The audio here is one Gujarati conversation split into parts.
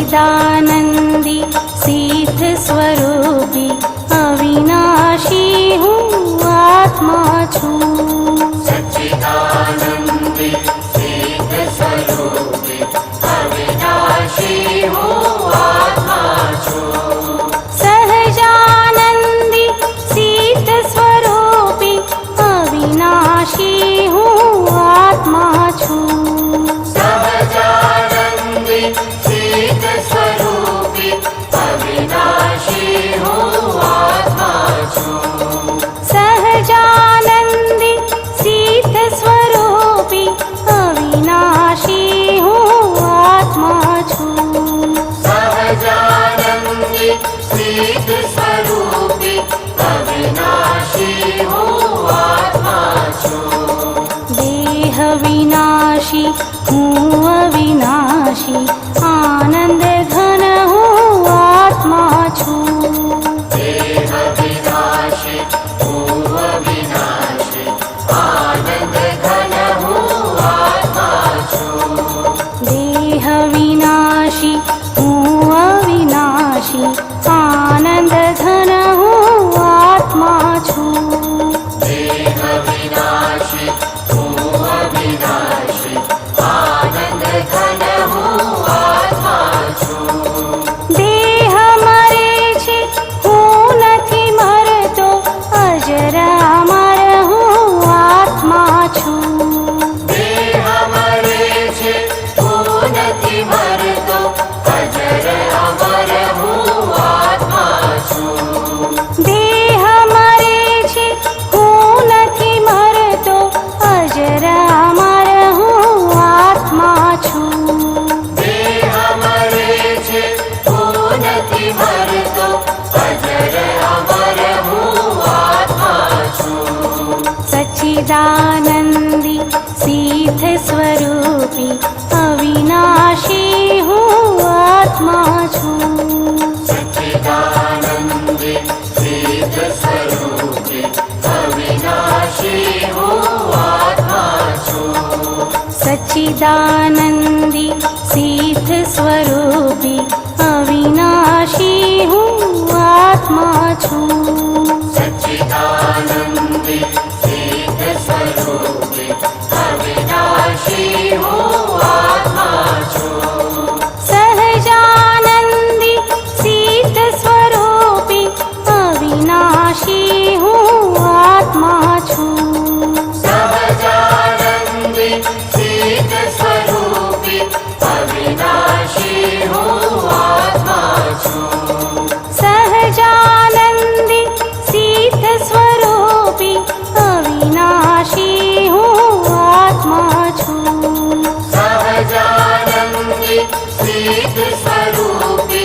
सच्चिदानंदी सिद्ध स्वरूपी अविनाशी हूँ आत्मा छूँ। सच्चिदानंदी सिद्ध स्वरूपी अविनाशी हूँ आत्मा छूँ। सहजानंदी सिद्ध स्वरूपी अविनाशी हूँ आत्मा छूँ। सहजानंदी सिद्ध स्वरूपी अविनाशी हूँ आत्मा छूँ। सहजानंदी सिद्ध स्वरूपी अविनाशी हूँ आत्मा छूँ। सहजानंदी सिद्ध स्वरूपी अविनाशी हूँ आत्मा छूँ। देह विनाशी हूँ अविनाशी आनंद घन हूँ आत्मा छूँ। देह विनाशी हूँ अविनाशी आनंद घन हूँ आत्मा छूँ। देह विनाशी हूँ अविनाशी आनंद घन हूँ आत्मा छूँ। देह विनाशी हूँ अविनाशी आनंद घन हूँ आत्मा छूँ। देह मरे छे हूँ નથી મરતો અજર અમર હूँ आत्मा छूँ। देह मरे छे हूँ નથી मरतो अजर अमर हूँ आत्मा छूँ। देह मरे छे हूँ નથી मरतो अजर अमर हूँ आत्मा छूँ। देह मरे छे हूँ નથી मरतो अजर अमर हूँ आत्मा छूँ। सच्चिदानंदी सिद्ध स्वरूपी अविनाशी हूँ आत्मा छूँ। सच्चिदानंदी सिद्ध स्वरूपी अविनाशी हूँ आत्मा छूँ। सच्चिदानंदी सिद्ध स्वरूपी अविनाशी हूँ आत्मा छूँ। सच्चिदानंदी सिद्ध स्वरूपी अविनाशी हूँ आत्मा छूँ। सहजानंदी सिद्ध स्वरूपी अविनाशी हूँ आत्मा छूँ। सहजानंदी सिद्ध स्वरूपी अविनाशी हूँ आत्मा छूँ। सहजानंदी सिद्ध स्वरूपी अविनाशी हूँ आत्मा छूँ। सहजानंदी सिद्ध स्वरूपी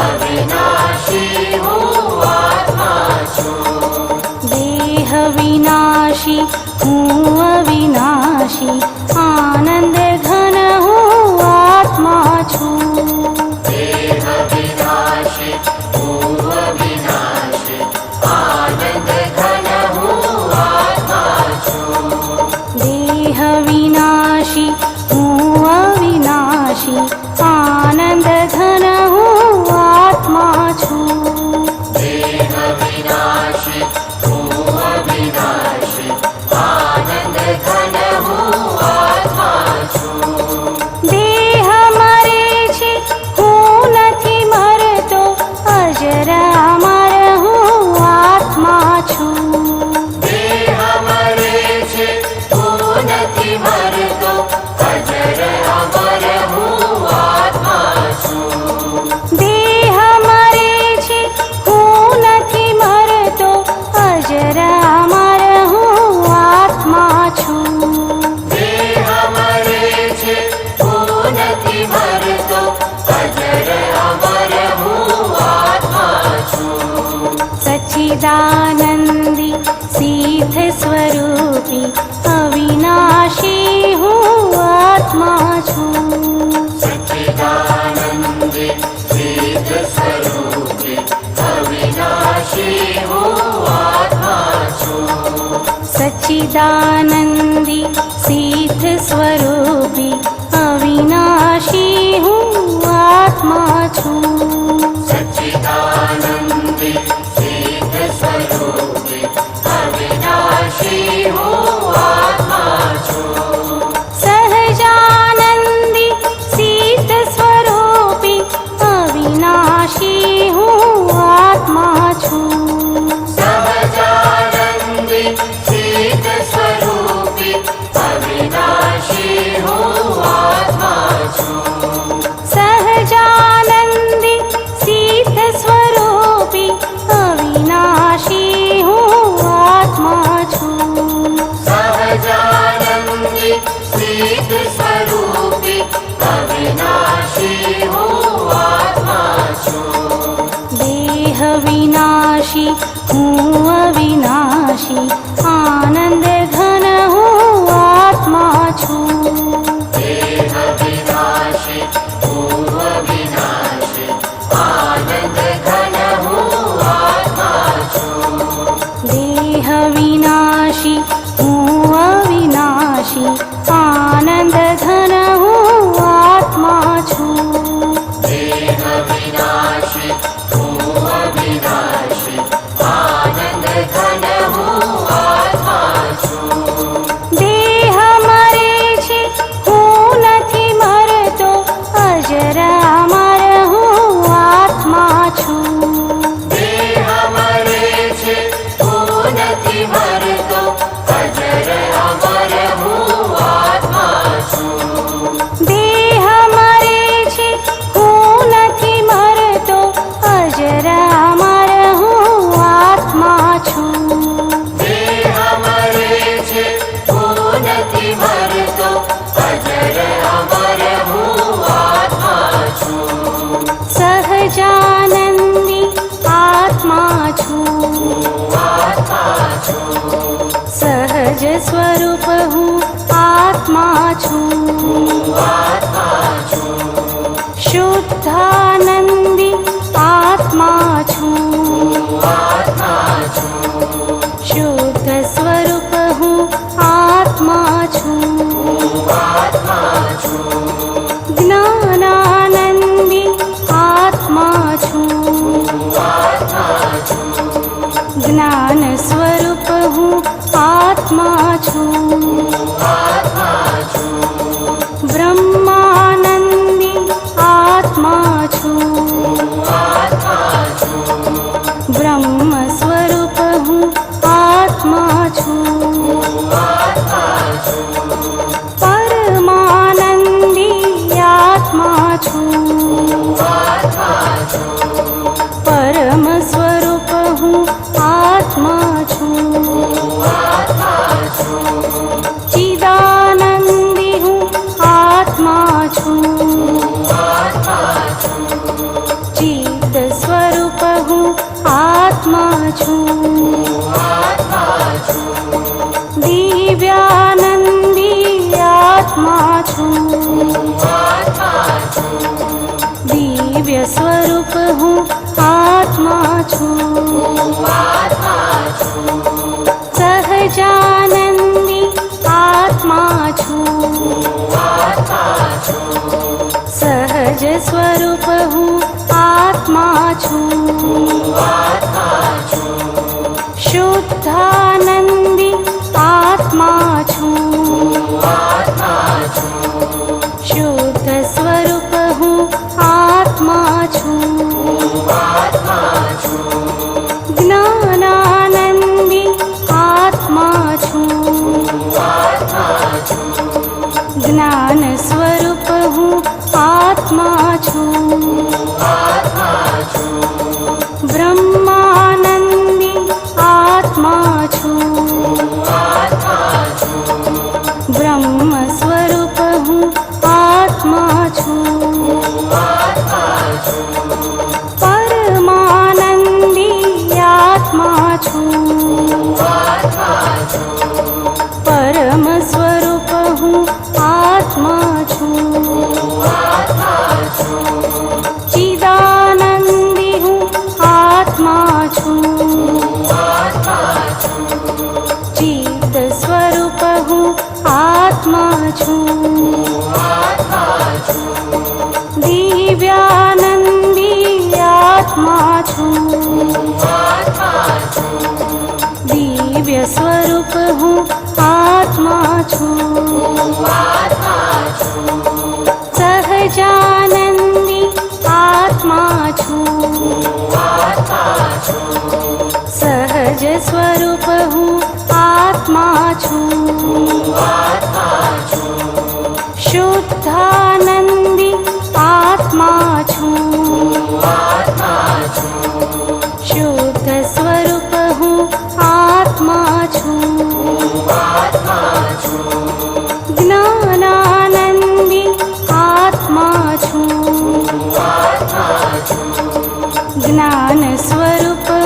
अविनाशी हूँ आत्मा छूँ। देह विनाशी हूँ अविनाशी आनंद घन हूँ आत्मा छूँ। देह विनाशी हूँ अविनाशी आनंद घन हूँ आत्मा छूँ। देह विनाशी हूँ अविनाशी आनंद घन हूँ आत्मा छूँ। देह विनाशी हूँ अविनाशी आनंद घन हूँ आत्मा छूँ। देह मरे छे हूँ નથી મરતો અજર અમર હूँ आत्मा छूँ। देह मरे छे हूँ નથી मरतो अजर अमर हूँ आत्मा छूँ। देह मरे छे हूँ નથી मरतो अजर अमर हूँ आत्मा छूँ। देह मरे छे हूँ નથી मरतो अजर अमर हूँ आत्मा छूँ। सच्चिदानंदी सिद्ध स्वरूपी अविनाशी हूँ आत्मा छूँ। सच्चिदानंदी सिद्ध स्वरूपी अविनाशी हूँ आत्मा छूँ। सच्चिदानंदी सिद्ध स्वरूपी अविनाशी हूँ आत्मा विनाशी हूँ अविनाशी आनंद घन हूँ आत्मा छूँ। देह विनाशी हूँ अविनाशी आनंद घन हूँ आत्मा छूँ। देह विनाशी हूँ अविनाशी आनंद घन हूँ आत्मा छूँ। देह विनाशी हूँ अविनाशी आनंद घन हूँ आत्मा छूँ। देह मरे छे हूँ નથી મરતો અજર અમર હું આત્મા છું। देह मरे छे हूँ નથી मरतो अजर अमर हूँ आत्मा छूँ। देह मरे छे हूँ નથી મરતો અજર અમર હું આત્મા છું। देह मरे छे हूँ નથી मरतो अजर अमर हूँ आत्मा छूँ। સહજાનંદી આત્મા છું। आत्मा छूँ। સહજ સ્વરૂપ હું આત્મા છું। आत्मा छूँ। શુદ્ધાનંદી આત્મા છું। आत्मा छूँ। શુદ્ધ સ્વરૂપ હું આત્મા છું। आत्मा छूँ। જ્ઞાનાનંદી આત્મા છું। आत्मा छूँ। જ્ઞાન સ્વરૂપ હું આત્મા છું। आत्मा छूँ। બ્રહ્માનંદી આત્મા છું। आत्मा छूँ। બ્રહ્મ સ્વરૂપ હું આત્મા છું। आत्मा छूँ। પરમાનંદી આત્મા છું। आत्मा छूँ। પરમ સ્વરૂપ હું આત્મા છું। आत्मा छूँ। ચિદાનંદી હું આત્મા છું। आत्मा छूँ। ચિદ સ્વરૂપ હું આત્મા છું। आत्मा छूँ। દિવ્યાનંદી આત્મા છું। आत्मा छूँ। દિવ્ય સ્વરૂપ હું આત્મા છું। आत्मा छूँ। સહજાનંદી આત્મા છું। आत्मा छूँ। સહજ સ્વરૂપ હું આત્મા છું। आत्मा छूँ। શુદ્ધાનંદી આત્મા છું। आत्मा छूँ। શુદ્ધ સ્વરૂપ હું આત્મા છું। आत्मा छूँ। જ્ઞાનાનંદી આત્મા છું। आत्मा छूँ। જ્ઞાન સ્વરૂપ હું આત્મા છું। आत्मा छूँ। બ્રહ્માનંદી આત્મા છું। आत्मा छूँ। બ્રહ્મ સ્વરૂપ હું આત્મા છું। आत्मा छूँ। પરમાનંદી આત્મા છું। आत्मा छूँ। પરમ સ્વરૂપ હું આત્મા છું। आत्मा छूँ। ચિદાનંદી હું આત્મા છું। आत्मा छूँ। ચિદ સ્વરૂપ હું આત્મા છું। आत्मा छूँ। દિવ્યાનંદી આત્મા છું। आत्मा छूँ। દિવ્ય સ્વરૂપ હું આત્મા છું। आत्मा छूँ। સહજાનંદી આત્મા છું। आत्मा छूँ। સહજ સ્વરૂપ હું આત્મા છું। आत्मा छूँ। શુદ્ધાનંદી આત્મા છું। आत्मा छूँ। શુદ્ધ સ્વરૂપ હું આત્મા છું। आत्मा छूँ। જ્ઞાનાનંદી આત્મા છું। आत्मा छूँ। જ્ઞાન સ્વરૂપ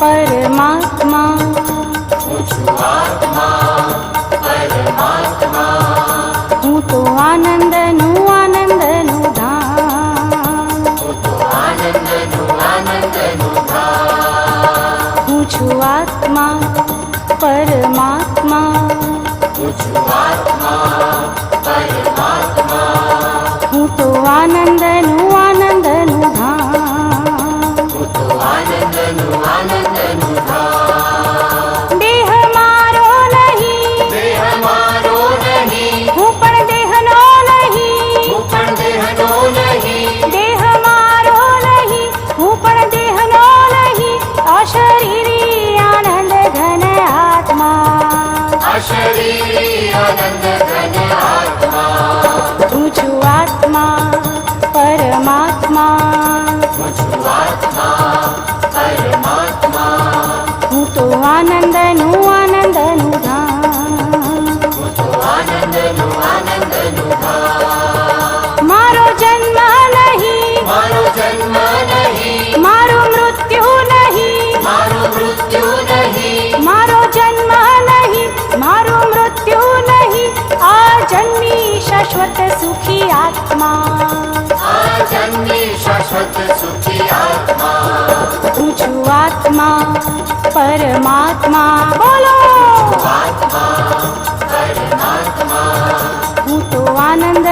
परमात्मा હું છું આત્મા પરમાત્મા હું તો આનંદનું આનંદનું ધામ હું તો આનંદનું ધામ હું છું આત્મા પરમાત્મા હું છું આત્મા પરમાત્મા હું તો આનંદનું આનંદનું ધામ હું તો આનંદનું ધામ દેહ મારો નહીં દેહ મારો નહીં હું પણ દેહનો નહીં હું પણ દેહનો નહીં દેહ મારો નહીં હું પણ દેહનો નહીં અશરીરી આનંદ ઘન આત્મા આ શરીર આનંદ ઘન આત્મા હું છું આત્મા પરમાત્મા હું છું આત્મા પરમાત્મા હું તો આનંદનું આનંદનું ધામ હું તો આનંદનું ધામ મારો જન્મ નહીં મારો જન્મ નહીં મારું મૃત્યુ નહીં મારું મૃત્યુ નહીં મારો જન્મ નહીં મારું મૃત્યુ નહીં આ જન્મી શાશ્વત સુખી આત્મા આ જન્મી શાશ્વત સુખી આત્મા હું છું આત્મા પરમાત્મા બોલો આત્મા પરમાત્મા હું તો આનંદનું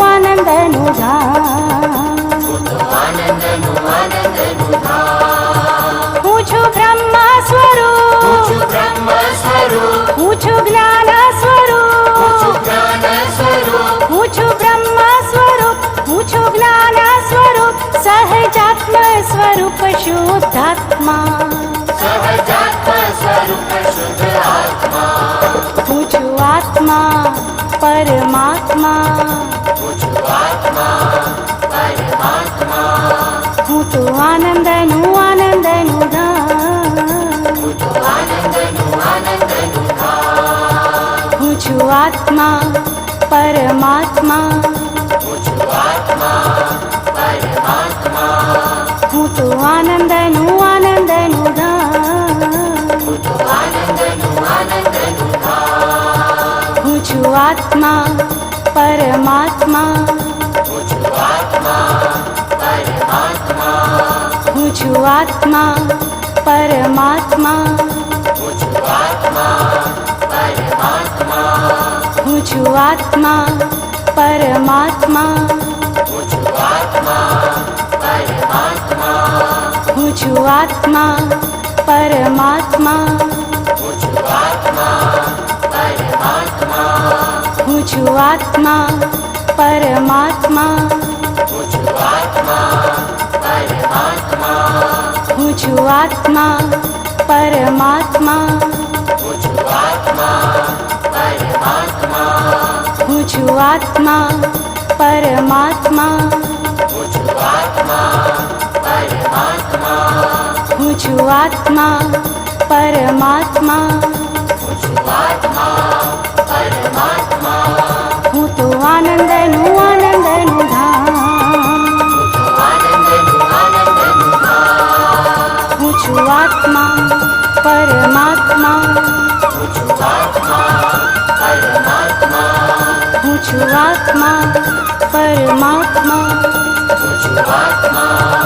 આનંદનું ધામ હું તો આનંદનું ધામ હું છું બ્રહ્મ હું સ્વરૂપ છું બ્રહ્મ સ્વરૂપ હું છું જ્ઞાન હું સ્વરૂપ છું જ્ઞાન સ્વરૂપ હું છું બ્રહ્મ સ્વરૂપ હું છું જ્ઞાન સ્વરૂપ સહજાત્મ સ્વરૂપ શુદ્ધાત્મા સહજાત્મ સ્વરૂપ શુદ્ધ આત્મા હું છું આત્મા પરમાત્મા હું છું આત્મા પરમાત્મા હું તો આનંદનું આનંદનું ધામ હું તો આનંદનું ધામ હું છું આત્મા પરમાત્મા હું છું આત્મા પરમાત્મા હું તો આનંદનું આનંદનું ધામ હું તો આનંદનું ધામ હું છું આત્મા પરમાત્મા હું છું આત્મા પરમાત્મા હું છું આત્મા પરમાત્મા હું છું આત્મા પરમાત્મા હું છું આત્મા પરમાત્મા હું છું આત્મા પરમાત્મા હું છું આત્મા પરમાત્મા હું છું આત્મા પરમાત્મા હું છું આત્મા પરમાત્મા હું છું આત્મા પરમાત્મા હું છું આત્મા પરમાત્મા હું છું આત્મા પરમાત્મા હું છું આત્મા પરમાત્મા હું છું આત્મા પરમાત્મા હું છું આત્મા પરમાત્મા હું છું આત્મા પરમાત્મા હું તો આનંદનું આનંદનું ધામ હું તો આનંદનું ધામ હું છું આત્મા પરમાત્મા હું છું આત્મા પરમાત્મા હું છું આત્મા પરમાત્મા હું છું આત્મા